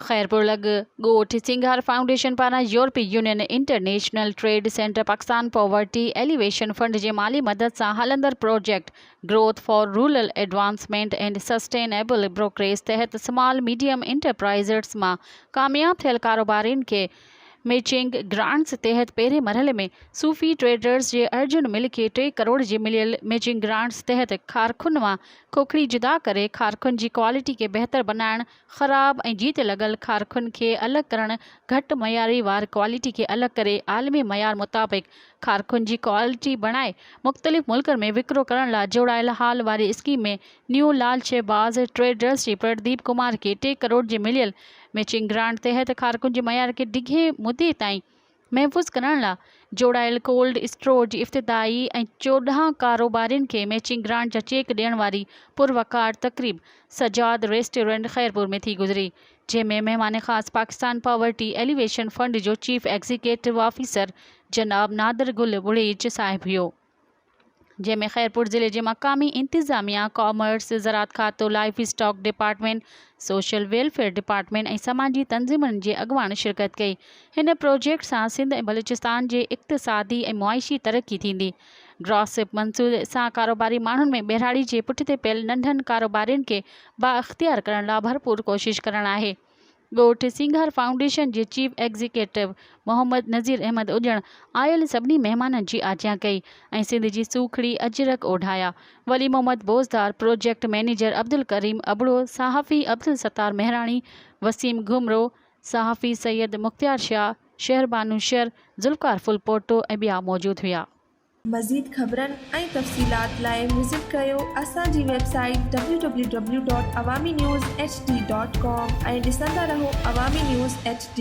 खैरपुर लॻ ॻोठ सिंघार फाउंडेशन पारां यूरोपीय union international trade centre Pakistan poverty alleviation fund जे माली मदद सां हलंदड़ project growth for rural advancement and sustainable brokerage तहत स्मॉल मीडियम इंटरप्राइज़र्स मां कामयाब थियल कारोबारियुनि खे मैचिंग ग्रांट्स तहत पहिरें मरहले में सूफ़ी ट्रेडर्स जे अर्जुन मिल खे 3 करोड़ जी मिलियल मैचिंग ग्रांट्स तहत कारकुन मां खोखड़ी जुदा करे कारकुन जी क्वालिटी खे बहितर बनाइण, ख़राब ऐं जीत लॻल कारकुन खे अलॻि करण, घटि मयारी वार क्वालिटी खे अलॻि करे आलमी मयार मुताबिक़ कारकुन जी क्वालिटी बणाए मुख़्तलिफ़ मुल्कनि में विकिरो करण लाइ जोड़ायल हाल वारी स्कीम में न्यू लाल शहबाज़ ट्रेडर्स जे प्रदीप कुमार खे 3 करोड़ जी मिलियल मैचिंग ग्रांट तहत कारकुन जे मयार खे डिघे मुदे ताईं महफ़ूज़ करण लाइ जोड़ायल कोल्ड स्टोर जी इफ़्तिताही ऐं 14 कारोबारियुनि खे मैचिंग ग्रांट जा चेक ॾियण वारी पुरवकार तक़रीब सजाद रेस्टोरेंट खैरपुर में थी गुज़री, जंहिंमें महिमान ख़ासि पाकिस्तान पॉवर्टी एलिवेशन फंड जो चीफ एग्जीक्यूटिव ऑफिसर जनाब नादिर गुल बुड़ीच साहिब हुयो, जंहिंमें खैरपुर ज़िले जे मक़ामी इंतिज़ामिया, कॉमर्स, ज़राअत खातो, life stock department, social welfare department ऐं समाजी तंज़ीमुनि जे अॻुवान शिरकत कई। हिन प्रोजेक्ट सां सिंध ऐं बलूचिस्तान जे इक़्तिसादी ऐं मुआइशी तरक़ी थींदी। ड्रॉसिप मंसूबे सां कारोबारी माण्हुनि में ॿेराड़ी जे पुठिते पियल नंढनि कारोबारियुनि खे बाइख़्तियार करण लाइ भरपूर कोशिश करणु आहे। ॻोठ सिंघार फाउंडेशन जे चीफ एग्जीक्यूटिव मोहम्मद नज़ीर अहमद उॼण आयल सभिनी महिमाननि जी आज्ञा कई ऐं सिंध जी सूखड़ी अजरक ओढाया। वली मोहम्मद बोज़दार, प्रोजेक्ट मैनेजर अब्दुल करीम अबड़ो, सहाफ़ी अब्दुल सत्तार मेहराणी, वसीम घुमरो, सहाफ़ी सैयद मुख्तियार शाह, शहरबानू शर, ज़ुल्फ़कार फुलपोटो ऐं ॿिया मौजूद हुआ। मज़ीद ख़बरनि ऐं तफ़सीलात लाइ विज़िट कयो असांजी वेबसाइट www.awamiNewsHD.com ऐं ॾिसंदा रहो अवामी न्यूज़ HD।